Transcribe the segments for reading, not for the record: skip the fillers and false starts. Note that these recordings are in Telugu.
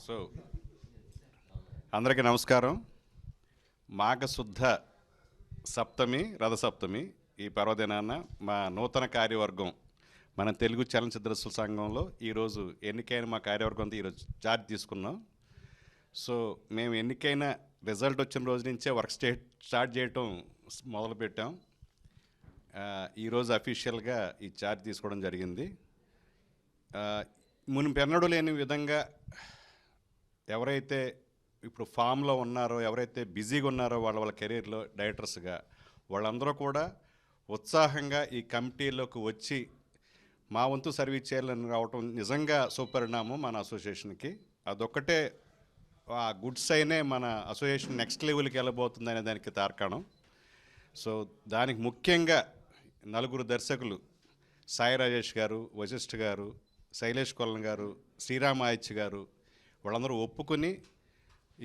సో అందరికీ నమస్కారం. మాఘశుద్ధ సప్తమి, రథసప్తమి ఈ పర్వదినాన మా నూతన కార్యవర్గం మన తెలుగు చలనచిత్ర సంఘంలో ఈరోజు ఎన్నికైన మా కార్యవర్గంతో ఈరోజు చార్జ్ తీసుకున్నాం. సో మేము ఎన్నికైన రిజల్ట్ వచ్చిన రోజు నుంచే వర్క్ స్టార్ట్ చేయటం మొదలుపెట్టాం. ఈరోజు అఫీషియల్గా ఈ చార్జ్ తీసుకోవడం జరిగింది. మునిపెన్నడూ లేని విధంగా ఎవరైతే ఇప్పుడు ఫామ్లో ఉన్నారో, ఎవరైతే బిజీగా ఉన్నారో వాళ్ళ కెరీర్లో డైరెక్టర్స్గా వాళ్ళందరూ కూడా ఉత్సాహంగా ఈ కమిటీలోకి వచ్చి మా వంతు సర్వీస్ చేయాలని రావటం నిజంగా సుపరిణామం మన అసోసియేషన్కి. అదొక్కటే ఆ గుడ్ సైనే మన అసోసియేషన్ నెక్స్ట్ లెవెల్కి వెళ్ళబోతుంది అనే దానికి తార్కాణం. సో దానికి ముఖ్యంగా నలుగురు దర్శకులు, సాయి రాజేష్ గారు, వశిష్ఠ గారు, శైలేష్ కొల్లన్ గారు, శ్రీరామ్ ఆయిచ్ గారు వాళ్ళందరూ ఒప్పుకొని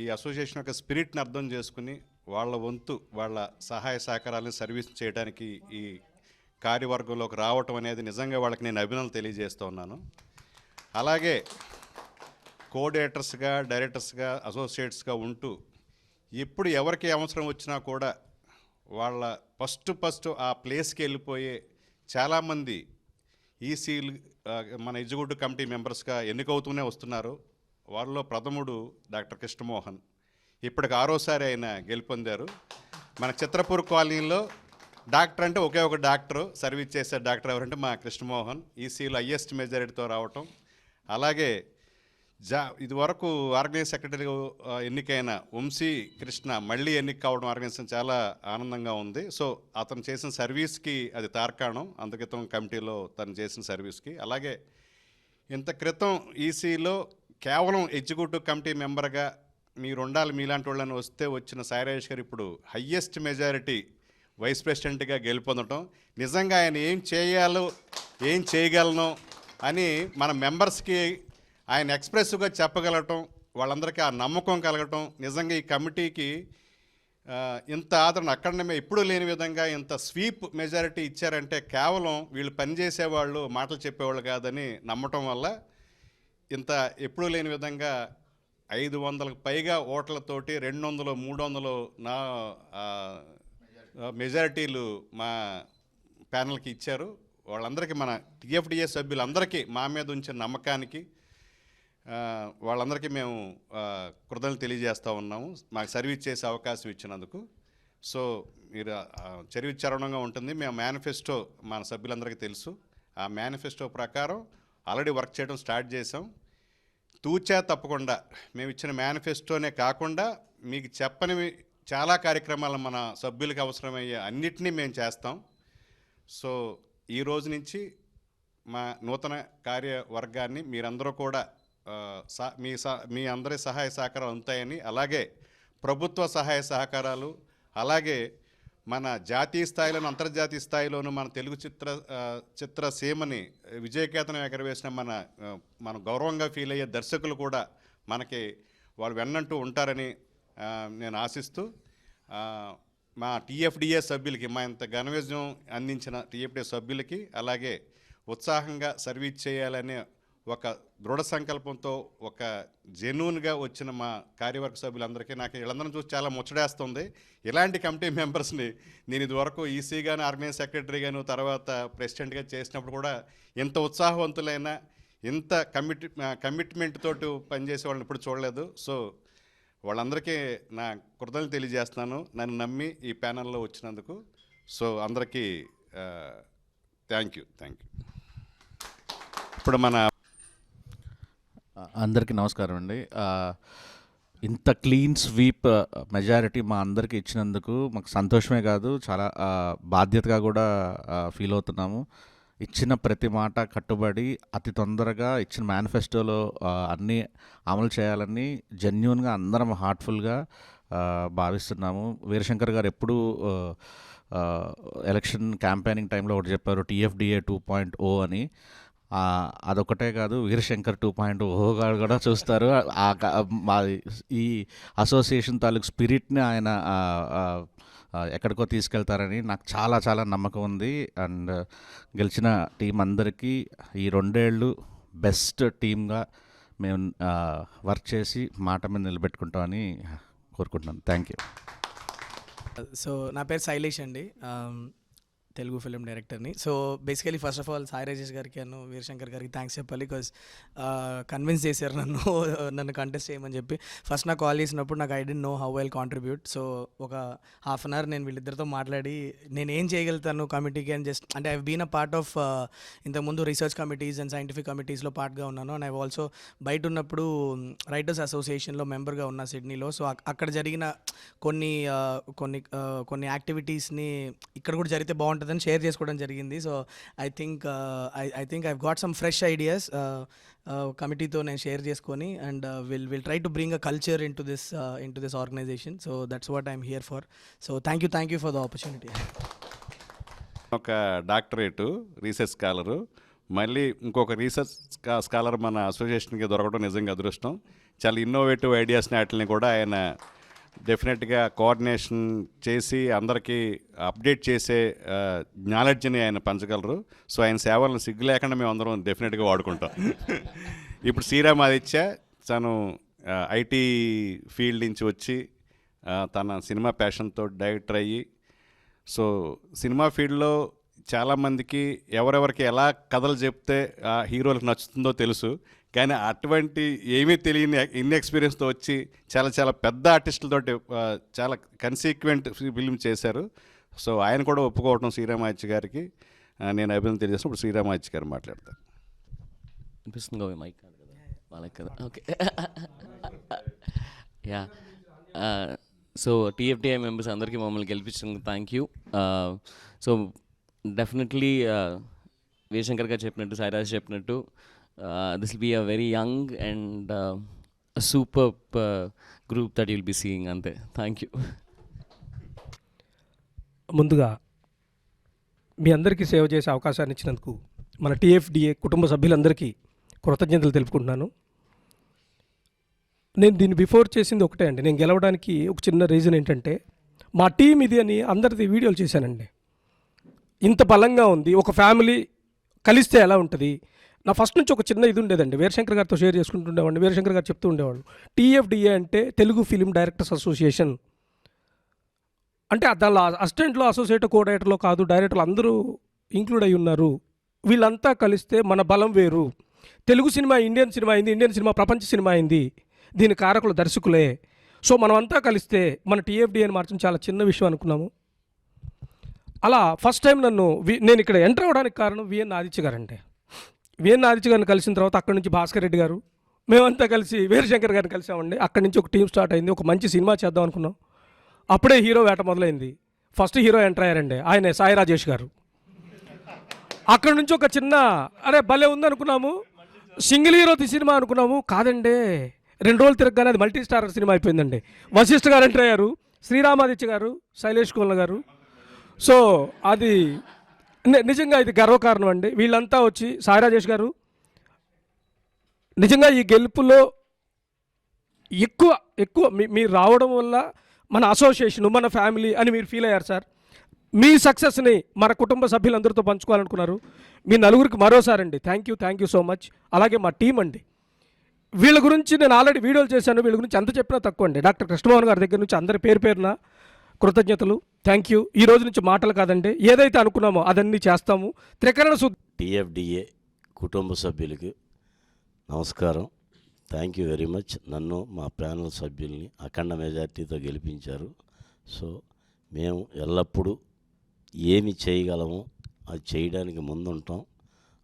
ఈ అసోసియేషన్ యొక్క స్పిరిట్ని అర్థం చేసుకుని వాళ్ళ వంతు వాళ్ళ సహాయ సహకారాలను సర్వీస్ చేయడానికి ఈ కార్యవర్గంలోకి రావటం అనేది నిజంగా వాళ్ళకి నేను అభినందనలు తెలియజేస్తూ ఉన్నాను. అలాగే కోఆర్డినేటర్స్గా, డైరెక్టర్స్గా, అసోసియేట్స్గా ఉంటూ ఎప్పుడు ఎవరికి అవసరం వచ్చినా కూడా వాళ్ళ ఫస్ట్ ఆ ప్లేస్కి వెళ్ళిపోయే చాలామంది ఈసీలు మన ఎగ్జిక్యూటివ్ కమిటీ మెంబర్స్గా ఎన్నికవుతూనే వస్తున్నారు. వారిలో ప్రథముడు డాక్టర్ కృష్ణమోహన్. ఇప్పటికి 6వసారి ఆయన గెలుపొందారు. మన చిత్రపూర్ కాలనీలో డాక్టర్ అంటే ఒకే ఒక డాక్టరు సర్వీస్ చేసే డాక్టర్ ఎవరంటే మా కృష్ణమోహన్. ఈసీలో హయ్యెస్ట్ మెజారిటీతో రావటం. అలాగే ఇదివరకు ఆర్గనైజ్ సెక్రటరీ ఎన్నికైన వంశీ కృష్ణ మళ్ళీ ఎన్నిక కావడం ఆర్గనైజేషన్ చాలా ఆనందంగా ఉంది. సో అతను చేసిన సర్వీస్కి అది తార్కాణం. అందుక్రితం కమిటీలో తను చేసిన సర్వీస్కి. అలాగే ఇంత క్రితం ఈసీలో కేవలం ఎగ్జిక్యూటివ్ కమిటీ మెంబర్గా మీరు ఉండాలి, మీలాంటి వాళ్ళని వస్తే వచ్చిన సాయి రాజేష్ గారు ఇప్పుడు హయ్యెస్ట్ మెజారిటీ వైస్ ప్రెసిడెంట్గా గెలుపొందటం నిజంగా ఆయన ఏం చేయాలో, ఏం చేయగలను అని మన మెంబర్స్కి ఆయన ఎక్స్ప్రెసివ్గా చెప్పగలగటం, వాళ్ళందరికీ ఆ నమ్మకం కలగటం, నిజంగా ఈ కమిటీకి ఇంత ఆదరణ అక్కడనే ఎప్పుడూ లేని విధంగా ఇంత స్వీప్ మెజారిటీ ఇచ్చారంటే కేవలం వీళ్ళు పనిచేసేవాళ్ళు, మాటలు చెప్పేవాళ్ళు కాదని నమ్మటం వల్ల ఇంత ఎప్పుడూ లేని విధంగా 500కు పైగా ఓట్లతోటి 200, 300 మెజారిటీలు మా ప్యానల్కి ఇచ్చారు. వాళ్ళందరికీ మన టీఎఫ్డిఏ సభ్యులందరికీ మా మీద ఉంచిన నమ్మకానికి వాళ్ళందరికీ మేము కృతజ్ఞతలు తెలియజేస్తూ ఉన్నాము, మాకు సర్వీస్ చేసే అవకాశం ఇచ్చినందుకు. సో మీరు చరివిచరణంగా ఉంటుంది. మేము మేనిఫెస్టో మన సభ్యులందరికీ తెలుసు. ఆ మేనిఫెస్టో ప్రకారం ఆల్రెడీ వర్క్ చేయడం స్టార్ట్ చేసాం. తూచా తప్పకుండా మేము ఇచ్చిన మేనిఫెస్టోనే కాకుండా మీకు చెప్పనివి చాలా కార్యక్రమాలు మన సభ్యులకు అవసరమయ్యే అన్నిటినీ మేము చేస్తాం. సో ఈ రోజు నుంచి మా నూతన కార్యవర్గాన్ని మీరందరూ కూడా మీ అందరి సహాయ సహకారాలు ఉంటాయని, అలాగే ప్రభుత్వ సహాయ సహకారాలు, అలాగే మన జాతీయ స్థాయిలోను అంతర్జాతీయ స్థాయిలోనూ మన తెలుగు చిత్రసీమని విజయకేతనం ఎగరవేసిన మన గౌరవంగా ఫీల్ అయ్యే దర్శకులు కూడా మనకి వాళ్ళు వెన్నంటూ ఉంటారని నేను ఆశిస్తూ, మా టీఎఫ్డిఏ సభ్యులకి, మా ఇంత ఘనవిజయం అందించిన టీఎఫ్డిఏ సభ్యులకి, అలాగే ఉత్సాహంగా సర్వీస్ చేయాలనే ఒక దృఢ సంకల్పంతో ఒక జెన్యూన్గా వచ్చిన మా కార్యవర్గ సభ్యులందరికీ నాకు వీళ్ళందరం చూసి చాలా ముచ్చడేస్తుంది. ఇలాంటి కమిటీ మెంబర్స్ని నేను ఇదివరకు ఈసీగాను, ఆర్గనైజ్ సెక్రటరీగాను, తర్వాత ప్రెసిడెంట్గా చేసినప్పుడు కూడా ఇంత ఉత్సాహవంతులైన, ఇంత కమిట్మెంట్ తోటి పనిచేసే వాళ్ళని ఇప్పుడు చూడలేదు. సో వాళ్ళందరికీ నా కృతజ్ఞతలు తెలియజేస్తున్నాను నన్ను నమ్మి ఈ ప్యానల్లో వచ్చినందుకు. సో అందరికీ థ్యాంక్ యూ. ఇప్పుడు మన అందరికీ నమస్కారం అండి. ఇంత క్లీన్ స్వీప్ మెజారిటీ మా అందరికీ ఇచ్చినందుకు మాకు సంతోషమే కాదు, చాలా బాధ్యతగా కూడా ఫీల్ అవుతున్నాము. ఇచ్చిన ప్రతి మాట కట్టుబడి అతి తొందరగా ఇచ్చిన మేనిఫెస్టోలో అన్నీ అమలు చేయాలని జెన్యూన్గా అందరం హార్ట్ఫుల్గా భావిస్తున్నాము. వీరశంకర్ గారు ఎప్పుడూ ఎలక్షన్ క్యాంపెయినింగ్ టైంలో ఒకటి చెప్పారు, టీఎఫ్డిఏ 2.0 అని. అదొకటే కాదు, వీరశంకర్ 2.0 కూడా చూస్తారు. ఈ అసోసియేషన్ తాలూకు స్పిరిట్ని ఆయన ఎక్కడికో తీసుకెళ్తారని నాకు చాలా చాలా నమ్మకం ఉంది. అండ్ గెలిచిన టీం అందరికీ ఈ 2 ఏళ్ళు బెస్ట్ టీమ్గా మేము వర్క్ చేసి మాట మీద నిలబెట్టుకుంటామని కోరుకుంటున్నాను. Thank you. సో నా పేరు శైలేష్ అండి, తెలుగు ఫిలిం డైరెక్టర్ని. So basically first of all Sai Rajesh గారికి అను వీరశంకర్ గారికి థ్యాంక్స్ చెప్పాలి, బికాజ్ కన్విన్స్ చేశారు నన్ను కంటెస్ట్ చేయమని చెప్పి. ఫస్ట్ నాకు కాల్ చేసినప్పుడు నాకు I didn't know how I'll contribute. So ఒక హాఫ్ అన్ అవర్ నేను వీళ్ళిద్దరితో మాట్లాడి నేను ఏం చేయగలుగుతాను కమిటీకి అని జస్ట్ అంటే I been a part of ఇంతకుముందు రీసెర్చ్ కమిటీస్ అండ్ సైంటిఫిక్ కమిటీస్లో పార్ట్గా ఉన్నాను. అండ్ ఐ ఆల్సో బయట ఉన్నప్పుడు రైటర్స్ అసోసియేషన్లో మెంబర్గా ఉన్నా సిడ్నీలో. సో అక్కడ జరిగిన కొన్ని కొన్ని యాక్టివిటీస్ని ఇక్కడ కూడా జరిగితే బాగుంటుందని షేర్ చేసుకోవడం జరిగింది. So I think I got some fresh ideas కమిటీతో నేను షేర్ చేసుకొని, and will try to bring a culture into this organisation. So that's what I'm here for. So thank you for the opportunity. ఒక డాక్టరేటు, రీసెర్చ్ స్కాలరు, మళ్ళీ ఇంకొక రీసెర్చ్ స్కాలర్ మన అసోసియేషన్కి దొరకడం నిజంగా అదృష్టం. చాలా ఇన్నోవేటివ్ ఐడియాస్ని వాటిని కూడా ఆయన డెఫినెట్గా కోఆర్డినేషన్ చేసి అందరికీ అప్డేట్ చేసే నాలెడ్జ్ని ఆయన పంచగలరు. సో ఆయన సేవలను సిగ్గు లేకుండా మేము అందరం డెఫినెట్గా వాడుకుంటాం. ఇప్పుడు శ్రీరామ్ ఆదిత్య తను ఐటీ ఫీల్డ్ నుంచి వచ్చి తన సినిమా ప్యాషన్తో డైరెక్టర్ అయ్యి, సో సినిమా ఫీల్డ్లో చాలామందికి ఎవరెవరికి ఎలా కథలు చెప్తే ఆ హీరోలకు నచ్చుతుందో తెలుసు, కానీ అటువంటి ఏమీ తెలియని ఇన్ ఎక్స్పీరియన్స్తో వచ్చి చాలా చాలా పెద్ద ఆర్టిస్టులతో చాలా కన్సీక్వెంట్ ఫిల్మ్ చేశారు. సో ఆయన కూడా ఒప్పుకోవటం శ్రీరామాదిత్య గారికి నేను అభినందన తెలియజేసినప్పుడు శ్రీరామాదిత్య గారు మాట్లాడతారు. అనిపిస్తుంది మైక్ కాదు కదా వాళ్ళకి కదా. Okay, yeah. So TFDI members అందరికీ మమ్మల్ని గెలిపించినందుకు thank you. So definitely Veerashankar గారు చెప్పినట్టు, సాయిరాజ్ చెప్పినట్టు, this will be a very young and a superb group that you'll be seeing ante. Thank you. ముందుగా మీ అందరికీ సేవ చేసే అవకాశాన్ని ఇచ్చినందుకు మన టీఎఫ్డిఏ కుటుంబ సభ్యులందరికీ కృతజ్ఞతలు తెలుపుకుంటున్నాను. నేను దీన్ని బిఫోర్ చేసింది ఒకటే అండి. నేను గెలవడానికి ఒక చిన్న రీజన్ ఏంటంటే మా టీం ఇది అని అందరిది వీడియోలు చేశానండి. ఇంత బలంగా ఉంది, ఒక ఫ్యామిలీ కలిస్తే ఎలా ఉంటుంది. నా ఫస్ట్ నుంచి ఒక చిన్న ఇది ఉండేదండి, వీరశంకర్ గారితో షేర్ చేసుకుంటుండేవాడిని. వీరశంకర్ గారు చెప్తూ ఉండేవాళ్ళు, టీఎఫ్డిఏ అంటే తెలుగు ఫిలిం డైరెక్టర్స్ అసోసియేషన్ అంటే దానిలో అసిస్టెంట్లో, అసోసియేట్, కో డైరెక్టర్లో కాదు, డైరెక్టర్లు అందరూ ఇంక్లూడ్ అయి ఉన్నారు. వీళ్ళంతా కలిస్తే మన బలం వేరు. తెలుగు సినిమా ఇండియన్ సినిమా అయింది, ఇండియన్ సినిమా ప్రపంచ సినిమా అయింది, దీని కారకులు దర్శకులే. సో మనం అంతా కలిస్తే మన టీఎఫ్డిఏని మార్చడం చాలా చిన్న విషయం అనుకున్నాము. అలా ఫస్ట్ టైం నేను ఇక్కడ ఎంటర్ అవ్వడానికి కారణం విఎన్ ఆదిత్య గారండి. విఎన్ ఆదిత్య గారిని కలిసిన తర్వాత అక్కడి నుంచి భాస్కర్ రెడ్డి గారు, మేమంతా కలిసి వీరశంకర్ గారిని కలిసామండి. అక్కడి నుంచి ఒక టీం స్టార్ట్ అయింది. ఒక మంచి సినిమా చేద్దాం అనుకున్నాం. అప్పుడే హీరో వేట మొదలైంది. ఫస్ట్ హీరో ఎంటర్ అయ్యారండి, ఆయన సాయి రాజేష్ గారు. అక్కడి నుంచి ఒక చిన్న అరే భలే ఉందనుకున్నాము, సింగిల్ హీరో సినిమా అనుకున్నాము. కాదండి, 2 రోజులు తిరగగానే అది మల్టీ స్టారర్ సినిమా అయిపోయిందండి. వశిష్ఠ గారు ఎంటర్ అయ్యారు, శ్రీరామాదిత్య గారు, శైలేష్ కోల్న గారు. సో అది నిజంగా ఇది గర్వకారణం అండి. వీళ్ళంతా వచ్చి సాయి రాజేష్ గారు నిజంగా ఈ గెలుపులో ఎక్కువ మీరు రావడం వల్ల మన అసోసియేషన్, మన ఫ్యామిలీ అని మీరు ఫీల్ అయ్యారు సార్. మీ సక్సెస్ని మన కుటుంబ సభ్యులందరితో పంచుకోవాలనుకున్నారు. మీ నలుగురికి మరోసారి అండి థ్యాంక్ యూ సో మచ్. అలాగే మా టీం అండి, వీళ్ళ గురించి నేను ఆల్రెడీ వీడియోలు చేశాను. వీళ్ళ గురించి ఎంత చెప్పినా తక్కువ అండి. డాక్టర్ కృష్ణమోహన్ గారి దగ్గర నుంచి అందరి పేరున కృతజ్ఞతలు, థ్యాంక్ యూ. ఈ రోజు నుంచి మాటలు కాదండి, ఏదైతే అనుకున్నామో అదన్నీ చేస్తాము. త్రికరణ టీఎఫ్డిఏ కుటుంబ సభ్యులకి నమస్కారం. Thank you very much. నన్ను మా ప్యానల్ సభ్యుల్ని అఖండ మెజార్టీతో గెలిపించారు. సో మేము ఎల్లప్పుడూ ఏమి చేయగలమో అది చేయడానికి ముందుంటాం.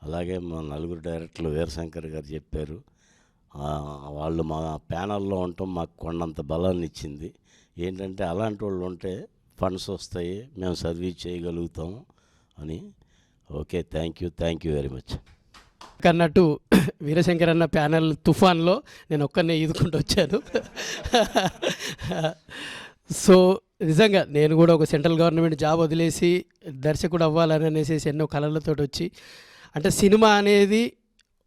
అలాగే మా నలుగురు డైరెక్టర్లు వీరశంకర్ గారు చెప్పారు, వాళ్ళు మా ప్యానల్లో ఉండటం మాకు కొండంత బలాన్ని ఇచ్చింది. ఏంటంటే అలాంటి వాళ్ళు ఉంటే ఫండ్స్ వస్తాయి, మేము సర్వీస్ చేయగలుగుతాము అని. Okay, thank you very much. అన్నట్టు వీరశంకర్ అన్న ప్యానల్ తుఫాన్లో నేను ఒక్కనే ఈదుకుంటూ వచ్చాను. సో నిజంగా నేను కూడా ఒక సెంట్రల్ గవర్నమెంట్ జాబ్ వదిలేసి దర్శకుడు అవ్వాలని అనేసి ఎన్నో కళలతో వచ్చి, అంటే సినిమా అనేది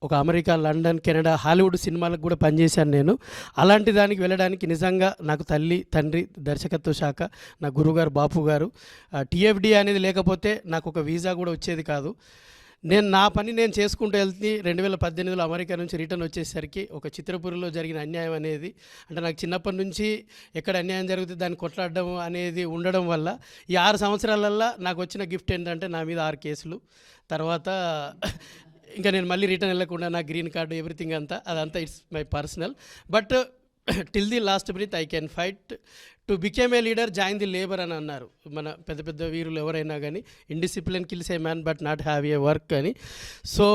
ఒక అమెరికా, లండన్, కెనడా, హాలీవుడ్ సినిమాలకు కూడా పనిచేశాను నేను. అలాంటి దానికి వెళ్ళడానికి నిజంగా నాకు తల్లి, తండ్రి, దర్శకత్వ శాఖ, నా గురువుగారు బాపు గారు. టీఎఫ్డి అనేది లేకపోతే నాకు ఒక వీసా కూడా వచ్చేది కాదు. నా పని నేను చేసుకుంటూ వెళ్తే 2018లో అమెరికా నుంచి రిటర్న్ వచ్చేసరికి ఒక చిత్రపురిలో జరిగిన అన్యాయం అనేది, అంటే నాకు చిన్నప్పటి నుంచి ఎక్కడ అన్యాయం జరిగితే దాన్ని కొట్లాడడం అనేది ఉండడం వల్ల ఈ 6 సంవత్సరాలల్లో నాకు వచ్చిన గిఫ్ట్ ఏంటంటే నా మీద 6 కేసులు. తర్వాత ఇంకా నేను మళ్ళీ రిటర్న్ వెళ్ళకుండా నా గ్రీన్ కార్డు ఎవ్రీథింగ్ అదంతా it's my personal. But till the last breath I can fight to became a leader, join the labour అని అన్నారు మన పెద్ద పెద్ద వీరులు ఎవరైనా కానీ. Indiscipline kills a man but not have a work అని. సో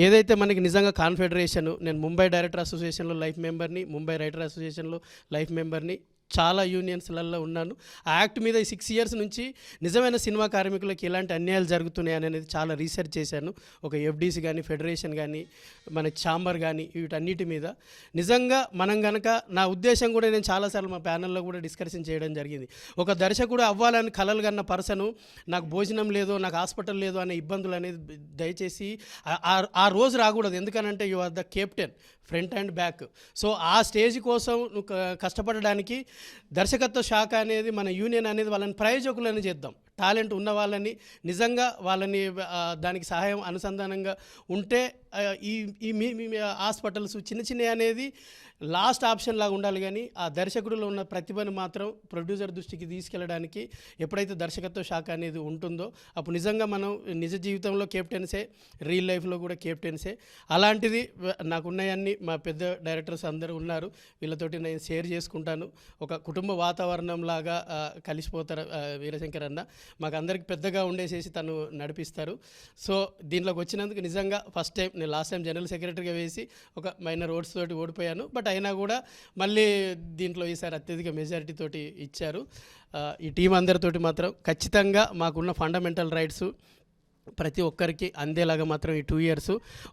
ఏదైతే మనకి నిజంగా కాన్ఫెడరేషన్, నేను ముంబై డైరెక్టర్ అసోసియేషన్లో లైఫ్ మెంబర్ని, ముంబై రైటర్ అసోసియేషన్లో లైఫ్ మెంబర్ని, చాలా యూనియన్స్లలో ఉన్నాను. ఆ యాక్ట్ మీద ఈ 6 years నుంచి నిజమైన సినిమా కార్మికులకు ఎలాంటి అన్యాయాలు జరుగుతున్నాయి అనేది చాలా రీసెర్చ్ చేశాను. ఒక ఎఫ్డీసీ కానీ, ఫెడరేషన్ కానీ, మన ఛాంబర్ కానీ, వీటన్నిటి మీద నిజంగా మనం కనుక, నా ఉద్దేశం కూడా నేను చాలాసార్లు మా ప్యానల్లో కూడా డిస్కషన్ చేయడం జరిగింది. ఒక దర్శకుడు అవ్వాలని కలలు కన్న పర్సను నాకు భోజనం లేదో, నాకు హాస్పిటల్ లేదో అనే ఇబ్బందులు అనేది దయచేసి ఆ రోజు రాకూడదు. ఎందుకనంటే you are the captain, front and back. So ఆ స్టేజ్ కోసం నువ్వు కష్టపడడానికి దర్శకత్వ శాఖ అనేది, మన యూనియన్ అనేది వాళ్ళని ప్రయోజకులను చేద్దాం. టాలెంట్ ఉన్న వాళ్ళని నిజంగా వాళ్ళని దానికి సహాయం అనుసంధానంగా ఉంటే ఈ హాస్పిటల్స్ చిన్న చిన్న అనేది లాస్ట్ ఆప్షన్ లాగా ఉండాలి. కానీ ఆ దర్శకుడిలో ఉన్న ప్రతిభను మాత్రం ప్రొడ్యూసర్ దృష్టికి తీసుకెళ్ళడానికి ఎప్పుడైతే దర్శకత్వ శాఖ అనేది ఉంటుందో అప్పుడు నిజంగా మనం నిజ జీవితంలో కెప్టెన్సే, రియల్ లైఫ్లో కూడా కెప్టెన్సే. అలాంటిది నాకున్నాయన్నీ మా పెద్ద డైరెక్టర్స్ అందరూ ఉన్నారు, వీళ్ళతోటి నేను షేర్ చేసుకుంటాను. ఒక కుటుంబ వాతావరణం లాగా కలిసిపోతారు వీరశంకర్ అన్న. మాకు అందరికి పెద్దగా ఉండేసేసి తను నడిపిస్తారు. సో దీంట్లోకి వచ్చినందుకు నిజంగా ఫస్ట్ టైం, నేను లాస్ట్ టైం జనరల్ సెక్రటరీగా వేసి ఒక మైనర్ ఓట్స్ తోటి ఓడిపోయాను. బట్ అయినా కూడా మళ్ళీ దీంట్లో ఈసారి అత్యధిక మెజారిటీ తోటి ఇచ్చారు. ఈ టీం అందరితోటి మాత్రం ఖచ్చితంగా మాకున్న ఫండమెంటల్ రైట్స్ ప్రతి ఒక్కరికి అందేలాగా మాత్రం ఈ 2 years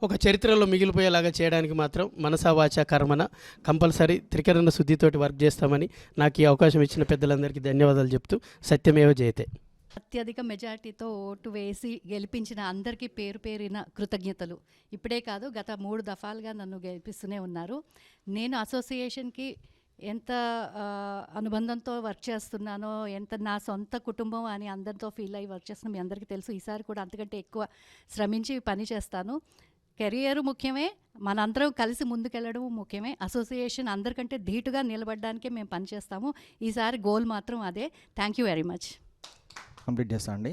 ఒక చరిత్రలో మిగిలిపోయేలాగా చేయడానికి మాత్రం మనసా వాచా కర్మన కంపల్సరీ త్రికరణ శుద్ధితోటి వర్క్ చేస్తామని నాకు ఈ అవకాశం ఇచ్చిన పెద్దలందరికీ ధన్యవాదాలు చెప్తూ సత్యమేవ జయతే. అత్యధిక మెజార్టీతో ఓటు వేసి గెలిపించిన అందరికీ పేరు పేరిన కృతజ్ఞతలు. ఇప్పుడే కాదు, గత 3 దఫాలుగా నన్ను గెలిపిస్తూనే ఉన్నారు. నేను అసోసియేషన్కి ఎంత అనుబంధంతో వర్క్ చేస్తున్నానో, ఎంత నా సొంత కుటుంబం అని అందరితో ఫీల్ అయ్యి వర్క్ చేస్తున్నా మీ అందరికీ తెలుసు. ఈసారి కూడా అంతకంటే ఎక్కువ శ్రమించి పని చేస్తాను. కెరియర్ ముఖ్యమే, మనందరం కలిసి ముందుకెళ్ళడం ముఖ్యమే. అసోసియేషన్ అందరికంటే ధీటుగా నిలబడడానికే మేము పనిచేస్తాము. ఈసారి గోల్ మాత్రం అదే. Thank you very much. Complete చేస్తా అండి.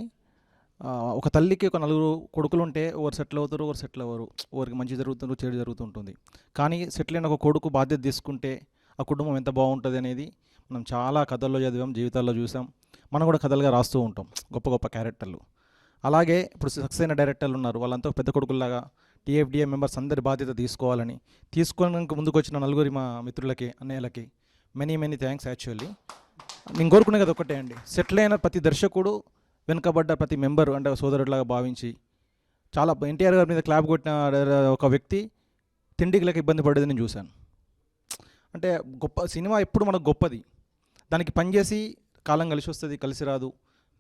ఒక తల్లికి ఒక 4 కొడుకులు ఉంటే ఒకరు సెటిల్ అవుతారు, ఒకరు సెటిల్ అవ్వరు, ఒకరికి మంచి జరుగుతుంటారు, చెడు జరుగుతుంటుంది. కానీ సెటిల్ అయిన ఒక కొడుకు బాధ్యత తీసుకుంటే ఆ కుటుంబం ఎంత బాగుంటుంది అనేది మనం చాలా కథల్లో చదివాం, జీవితాల్లో చూసాం, మనం కూడా కథలుగా రాస్తూ ఉంటాం గొప్ప గొప్ప క్యారెక్టర్లు. అలాగే ఇప్పుడు సక్సెస్ అయిన డైరెక్టర్లు ఉన్నారు, వాళ్ళంతా పెద్ద కొడుకుల్లాగా టీఎఫ్డిఏ మెంబర్స్ అందరి బాధ్యత తీసుకోవాలని తీసుకోవడానికి ముందుకు వచ్చిన 4 మా మిత్రులకి, అన్నయ్యలకి మెనీ థ్యాంక్స్. యాక్చువల్లీ నేను కోరుకునే కదా ఒకటే అండి, సెటిల్ అయిన ప్రతి దర్శకుడు వెనుకబడ్డ ప్రతి మెంబర్ అంటే సోదరుడిలాగా భావించి, చాలా ఎన్టీఆర్ గారి మీద క్లాప్ కొట్టిన ఒక వ్యక్తి తిండికి లేక ఇబ్బంది పడేది నేను చూశాను. అంటే గొప్ప సినిమా ఎప్పుడు మనకు గొప్పది, దానికి పనిచేసి కాలం కలిసి వస్తుంది, కలిసి రాదు.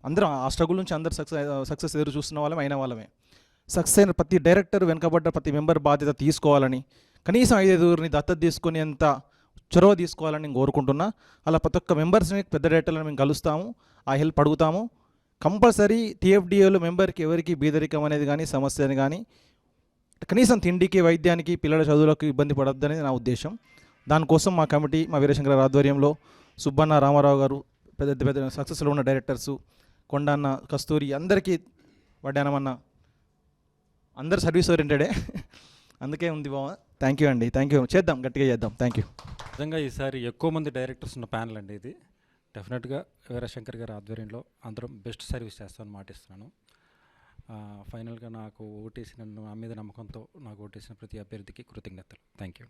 అందరం ఆ స్ట్రగుల్ నుంచి అందరు సక్సెస్ ఎదురు చూస్తున్న వాళ్ళమే, అయిన వాళ్ళమే. సక్సెస్ అయిన ప్రతి డైరెక్టర్ వెనుకబడ్డ ప్రతి మెంబర్ బాధ్యత తీసుకోవాలని, కనీసం 5-5 దత్తత తీసుకొని ఎంత చొరవ తీసుకోవాలని నేను కోరుకుంటున్నా. అలా ప్రతి ఒక్క మెంబర్స్ని, పెద్ద డైరెక్టర్లను మేము కలుస్తాము, ఆ హెల్ప్ అడుగుతాము. కంపల్సరీ టీఎఫ్డిఏలో మెంబర్కి ఎవరికి బీదరికం అనేది కానీ, సమస్య అని కానీ, కనీసం తిండికి, వైద్యానికి, పిల్లల చదువులకు ఇబ్బంది పడొద్దనేది నా ఉద్దేశం. దానికోసం మా కమిటీ, మా వీరశంకర్ ఆధ్వర్యంలో సుబ్బన్న, రామారావు గారు, పెద్ద పెద్ద సక్సెస్లో ఉన్న డైరెక్టర్సు, కొండన్న, కస్తూరి, అందరికీ వడ్డానమన్న, అందరు సర్వీస్ ఓరియంటెడే, అందుకే ఉంది బావ. థ్యాంక్ యూ అండి, థ్యాంక్ యూ. చేద్దాం, గట్టిగా చేద్దాం. Thank you. నిజంగా ఈసారి ఎక్కువ మంది డైరెక్టర్స్ ఉన్న ప్యానల్ అండి ఇది. డెఫినెట్గా వీరశంకర్ గారి ఆధ్వర్యంలో అందరం బెస్ట్ సర్వీస్ చేస్తామని మాటిస్తున్నాను. ఫైనల్గా నాకు ఓటేసిన, నా మీద నమ్మకంతో నాకు ఓటేసిన ప్రతి అభ్యర్థికి కృతజ్ఞతలు. Thank you.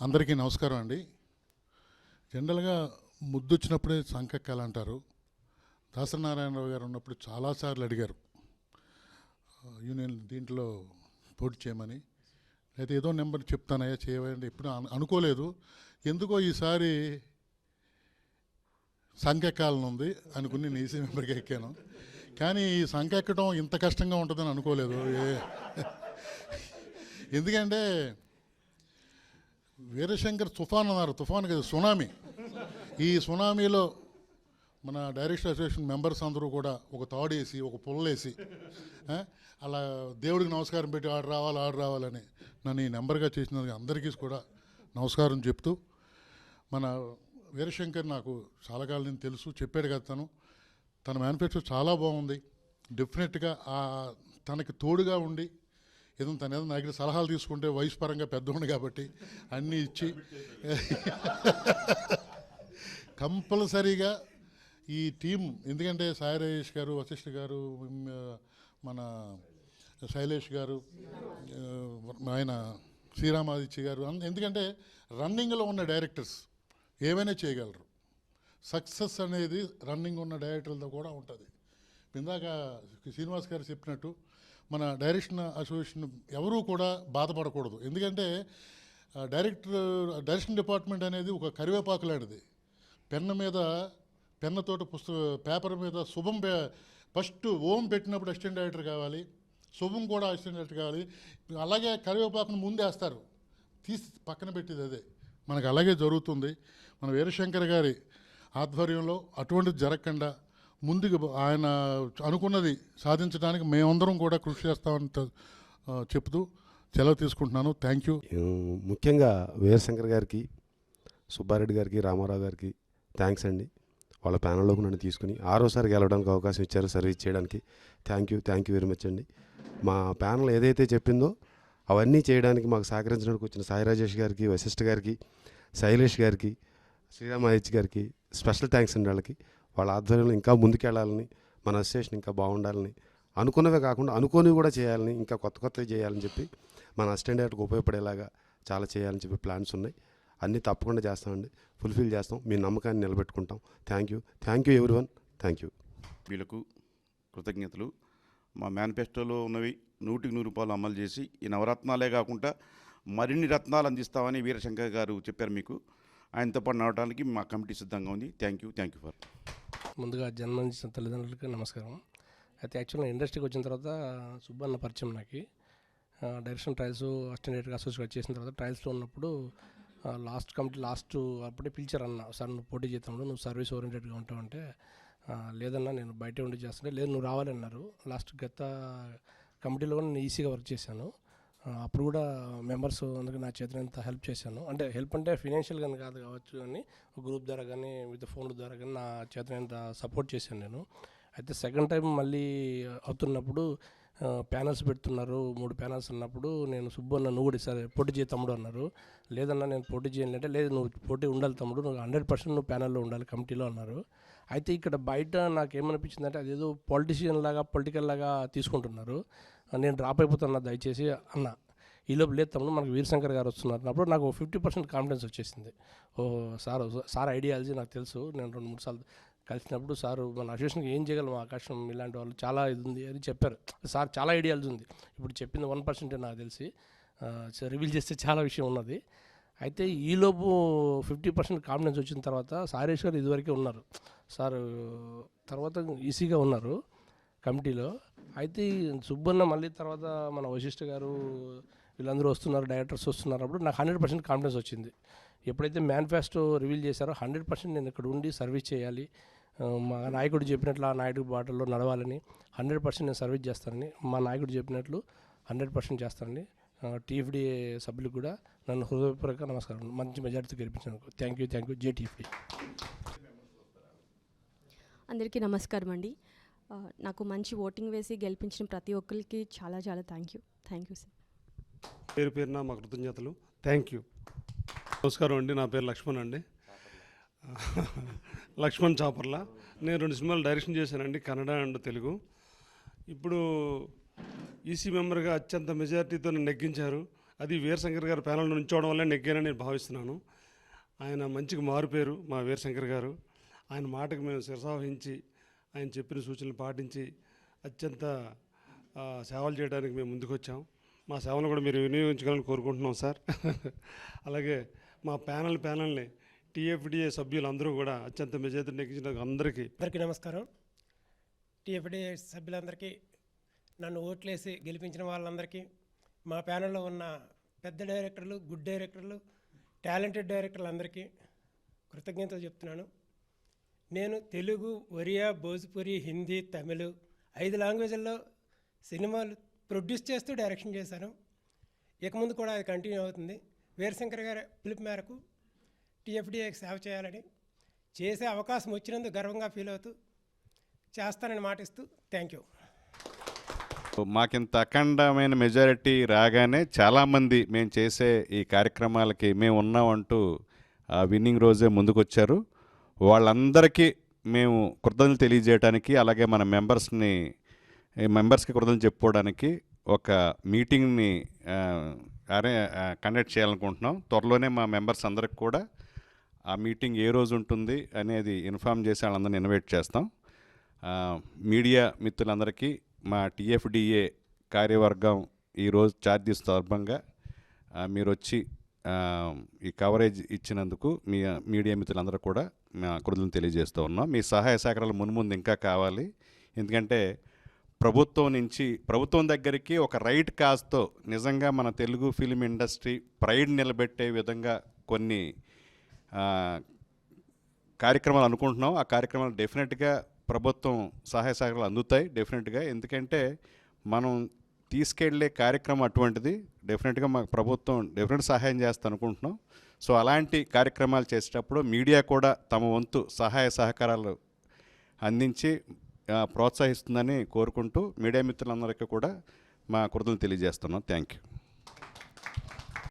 అందరికీ నమస్కారం అండి. జనరల్గా ముద్దొచ్చినప్పుడే సంకెక్కాలంటారు. దాసనారాయణరావు గారు ఉన్నప్పుడు చాలాసార్లు అడిగారు యూనియన్ దీంట్లో పోటీ చేయమని. అయితే ఏదో నెంబర్ చెప్తానయ్యా చేయమంటే ఎప్పుడు అనుకోలేదు. ఎందుకో ఈసారి సంకెక్కాలని ఉంది అనుకుని నేను ఈసీ మెంబర్కి ఎక్కాను. కానీ ఈ సంకెక్కడం ఇంత కష్టంగా ఉంటుందని అనుకోలేదు. ఎందుకంటే వీరశంకర్ తుఫాన్ అన్నారు, తుఫాన్ కదా సునామీ. ఈ సునామీలో మన డైరెక్టర్ అసోసియేషన్ మెంబర్స్ అందరూ కూడా ఒక తాడేసి ఒక పుల్లేసి అలా దేవుడికి నమస్కారం పెట్టి ఆడు రావాలని నన్ను ఈ నెంబర్గా చేసినందుకు అందరికీ కూడా నమస్కారం చెప్తూ, మన వీరశంకర్ నాకు చాలా కాలం నేను తెలుసు, చెప్పాడు కదా తన మేనిఫెస్టో చాలా బాగుంది. డెఫినెట్గా తనకి తోడుగా ఉండి ఏదో తన ఏదో నా దగ్గర సలహాలు తీసుకుంటే వయసు పరంగా పెద్దవాడు కాబట్టి అన్నీ ఇచ్చి కంపల్సరీగా ఈ టీం, ఎందుకంటే సాయి రాజేష్ గారు, వశిష్ఠ గారు, మన శైలేష్ గారు, ఆయన శ్రీరామాదిత్య గారు, ఎందుకంటే రన్నింగ్లో ఉన్న డైరెక్టర్స్ ఏమైనా చేయగలరు. సక్సెస్ అనేది రన్నింగ్ ఉన్న డైరెక్టర్లతో కూడా ఉంటుంది. ఇందాక శ్రీనివాస్ గారు చెప్పినట్టు మన డైరెక్షన్ అసోసియేషన్ ఎవరూ కూడా బాధపడకూడదు. ఎందుకంటే డైరెక్షన్ డిపార్ట్మెంట్ అనేది ఒక కరివేపాకు లాంటిది. పెన్నతోటి పేపర్ మీద శుభం ఫస్ట్ ఓం పెట్టినప్పుడు అసిస్టెంట్ డైరెక్టర్ కావాలి, శుభం కూడా అసిస్టెంట్ డైరెక్టర్ కావాలి. అలాగే కరివేపాకును ముందేస్తారు, తీసి పక్కన పెట్టేది అదే. మనకు అలాగే జరుగుతుంది. మన వీరశంకర్ గారి ఆధ్వర్యంలో అటువంటిది జరగకుండా ముందుకు ఆయన అనుకున్నది సాధించడానికి మేమందరం కూడా కృషి చేస్తామని చెప్తూ సెలవు తీసుకుంటున్నాను. Thank you. ముఖ్యంగా వీరశంకర్ గారికి, సుబ్బారెడ్డి గారికి, రామారావు గారికి థ్యాంక్స్ అండి. వాళ్ళ ప్యానల్లోకి నన్ను తీసుకుని 6వసారి గెలవడానికి అవకాశం ఇచ్చారు, సర్వీస్ చేయడానికి. థ్యాంక్ యూ వెరీ మచ్ అండి. మా ప్యానల్ ఏదైతే చెప్పిందో అవన్నీ చేయడానికి మాకు సహకరించడానికి వచ్చిన సాయి రాజేష్ గారికి, వశిష్ఠ గారికి, శైలేష్ గారికి, శ్రీరామాదిత్య గారికి స్పెషల్ థ్యాంక్స్ అండి. వాళ్ళ ఆధ్వర్యంలో ఇంకా ముందుకెళ్ళాలని, మన అసోసియేషన్ ఇంకా బాగుండాలని, అనుకున్నవే కాకుండా అనుకోనివి కూడా చేయాలని, ఇంకా కొత్తవి చేయాలని చెప్పి మన అసిస్టెంట్ డైరెక్టర్కి ఉపయోగపడేలాగా చాలా చేయాలని చెప్పి ప్లాన్స్ ఉన్నాయి. అన్నీ తప్పకుండా చేస్తామండి, ఫుల్ఫిల్ చేస్తాం, మీ నమ్మకాన్ని నిలబెట్టుకుంటాం. Thank you everyone. Thank you. వీళ్ళకు కృతజ్ఞతలు. మా మేనిఫెస్టోలో ఉన్నవి 100% అమలు చేసి ఈ నవరత్నాలే కాకుండా మరిన్ని రత్నాలు అందిస్తామని వీరశంకర్ గారు చెప్పారు మీకు. ఆయనతో పాటు నడవడానికి మా కమిటీ సిద్ధంగా ఉంది. Thank you for. ముందుగా జన్మనిచ్చిన తల్లిదండ్రులకి నమస్కారం. అయితే యాక్చువల్గా ఇండస్ట్రీకి వచ్చిన తర్వాత సుబ్బన్న పరిచయం నాకు. డైరెక్షన్ ట్రయల్స్ అసిస్టెంట్ డైరెక్టర్గా అసోసియేట్ చేసిన తర్వాత ట్రయల్స్లో ఉన్నప్పుడు లాస్ట్ అప్పుడే పిలిచారన్న, సార్ నువ్వు పోటీ చేస్తాడు, నువ్వు సర్వీస్ ఓరియంటెడ్గా ఉంటావంటే, లేదన్నా నేను బయటే ఉండి చేస్తుంటే, లేదు నువ్వు రావాలన్నారు. గత కమిటీలో కూడా నేను ఈసీగా వర్క్ చేశాను. అప్పుడు కూడా మెంబర్స్ అందుకే నా చేతినంత హెల్ప్ చేశాను. అంటే హెల్ప్ అంటే ఫినాన్షియల్గా కాదు కావచ్చు, కానీ గ్రూప్ ద్వారా కానీ విత్ ఫోన్ల ద్వారా కానీ నా చేతినంత సపోర్ట్ చేశాను నేను. అయితే సెకండ్ టైం మళ్ళీ అవుతున్నప్పుడు ప్యానల్స్ పెడుతున్నారు, 3 ప్యానల్స్ ఉన్నప్పుడు నేను సుబ్బన్న నువ్వు కూడా సరే పోటీ చేయ తమ్ముడు అన్నారు. లేదన్నా నేను పోటీ చేయాలంటే, లేదు నువ్వు పోటీ ఉండాలి తమ్ముడు, నువ్వు 100% నువ్వు ప్యానల్లో ఉండాలి కమిటీలో అన్నారు. అయితే ఇక్కడ బయట నాకేమనిపించింది అంటే అదేదో పొలిటికల్ లాగా తీసుకుంటున్నారు. నేను డ్రాప్ అయిపోతున్నా దయచేసి అన్న. ఈలోపు లేదు తమ్ముడు మనకు వీరశంకర్ గారు వస్తున్నారు అప్పుడు నాకు 50% కాన్ఫిడెన్స్ వచ్చేసింది. సార్ ఐడియాలజీ నాకు తెలుసు, నేను 2-3 సార్లు కలిసినప్పుడు సారు మన అసోసియేషన్కి ఏం చేయగలం ఆకాశం ఇలాంటి వాళ్ళు చాలా ఇది ఉంది అని చెప్పారు. సార్ చాలా ఐడియాలజీ ఉంది, ఇప్పుడు చెప్పింది 1% నాకు తెలిసి రివీల్ చేస్తే చాలా విషయం ఉన్నది. అయితే ఈలోపు 50% కాన్ఫిడెన్స్ వచ్చిన తర్వాత సారేష్ గారు ఇదివరకే ఉన్నారు, సార్ తర్వాత ఈసీగా ఉన్నారు కమిటీలో. అయితే సుబ్బన్న మళ్ళీ తర్వాత మన వశిష్ఠ గారు వీళ్ళందరూ వస్తున్నారు, డైరెక్టర్స్ వస్తున్నారు, అప్పుడు నాకు 100% కాన్ఫిడెన్స్ వచ్చింది. ఎప్పుడైతే మేనిఫెస్టో రివీల్ చేశారో 100% నేను ఇక్కడ ఉండి సర్వీస్ చేయాలి, మా నాయకుడు చెప్పినట్లు ఆ నాయకుడి బాటల్లో నడవాలని 100% నేను సర్వీస్ చేస్తానని, మా నాయకుడు చెప్పినట్లు 100% చేస్తానని టీఎఫ్డీఏ సభ్యులకు కూడా నన్ను హృదయపూర్వక నమస్కారం, మంచి మెజారిటీతో గెలిపించినందుకు థ్యాంక్ యూ జేటీఎఫ్డీ. అందరికీ నమస్కారం అండి. నాకు మంచి ఓటింగ్ వేసి గెలిపించిన ప్రతి ఒక్కరికి చాలా చాలా థ్యాంక్ యూ సార్. పేరున మా కృతజ్ఞతలు. Thank you. నమస్కారం అండి, నా పేరు లక్ష్మణ్ అండి, లక్ష్మణ్ చాపర్ల. నేను 2 సినిమాలు డైరెక్షన్ చేశానండి, కన్నడ అండ్ తెలుగు. ఇప్పుడు ఈసీ మెంబర్గా అత్యంత మెజారిటీతో నన్ను నెగ్గించారు. అది వీరశంకర్ గారు ప్యానల్లో నుంచోవడం వల్లే నెగ్గానని నేను భావిస్తున్నాను. ఆయన మంచిగా మారుపేరు మా వీరశంకర్ గారు. ఆయన మాటకు మేము శిరసావహించి ఆయన చెప్పిన సూచనలు పాటించి అత్యంత సేవలు చేయడానికి మేము ముందుకు వచ్చాం. మా సేవలను కూడా మీరు వినియోగించగలని కోరుకుంటున్నాం సార్. అలాగే మా ప్యానల్ని టీఎఫ్డీఏ సభ్యులందరూ కూడా అత్యంత మెజారిటీ నెగ్గించిన అందరికీ నమస్కారం. టీఎఫ్డీఏ సభ్యులందరికీ, నన్ను ఓట్లేసి గెలిపించిన వాళ్ళందరికీ మా ప్యానెల్లో ఉన్న పెద్ద డైరెక్టర్లు, గుడ్ డైరెక్టర్లు, టాలెంటెడ్ డైరెక్టర్లు అందరికీ కృతజ్ఞతలు చెప్తున్నాను. నేను తెలుగు, ఒరియా, భోజ్పురి, హిందీ, తమిళ్ 5 లాంగ్వేజ్ల్లో సినిమాలు ప్రొడ్యూస్ చేస్తూ డైరెక్షన్ చేశాను. ఇక ముందు కూడా అది కంటిన్యూ అవుతుంది. వీరశంకర్ గారి పిలుపు మేరకు టీఎఫ్డీఐకి సేవ చేయాలని, చేసే అవకాశం వచ్చినందుకు గర్వంగా ఫీల్ అవుతూ చేస్తానని మాటిస్తూ థ్యాంక్ యూ. మాకింత అఖండమైన మెజారిటీ రాగానే చాలామంది మేము చేసే ఈ కార్యక్రమాలకి మేము ఉన్నామంటూ ఆ విన్నింగ్ రోజే ముందుకొచ్చారు. వాళ్ళందరికీ మేము కృతజ్ఞతలు తెలియజేయడానికి, అలాగే మన మెంబర్స్కి కృతజ్ఞతలు చెప్పుకోవడానికి ఒక మీటింగ్ని కండక్ట్ చేయాలనుకుంటున్నాం. త్వరలోనే మా మెంబర్స్ అందరికి కూడా ఆ మీటింగ్ ఏ రోజు ఉంటుంది అనేది ఇన్ఫామ్ చేసి వాళ్ళందరినీ ఇన్వైట్ చేస్తాం. మీడియా మిత్రులందరికీ మా టీఎఫ్డిఏ కార్యవర్గం ఈరోజు ఛార్జెస్ సందర్భంగా మీరు వచ్చి ఈ కవరేజ్ ఇచ్చినందుకు మీ మీడియా మిత్రులందరూ కూడా మా కృతజ్ఞతలు తెలియజేస్తూ ఉన్నాం. మీ సహాయ సహకారాలు మున్ముందు ఇంకా కావాలి. ఎందుకంటే ప్రభుత్వం దగ్గరికి ఒక రైట్ కాజ్తో నిజంగా మన తెలుగు ఫిలిం ఇండస్ట్రీ ప్రైడ్ నిలబెట్టే విధంగా కొన్ని కార్యక్రమాలు అనుకుంటున్నాం. ఆ కార్యక్రమాలు డెఫినెట్గా ప్రభుత్వం సహాయ సహకారాలు అందుతాయి డెఫినెట్గా. ఎందుకంటే మనం తీసుకెళ్లే కార్యక్రమం అటువంటిది. డెఫినెట్గా మాకు ప్రభుత్వం డెఫినెట్ సహాయం చేస్తా అనుకుంటున్నాం. సో అలాంటి కార్యక్రమాలు చేసేటప్పుడు మీడియా కూడా తమ వంతు సహాయ సహకారాలు అందించి ప్రోత్సహిస్తుందని కోరుకుంటూ మీడియా మిత్రులందరికీ కూడా మా కృతజ్ఞతలు తెలియజేస్తున్నాం. Thank you.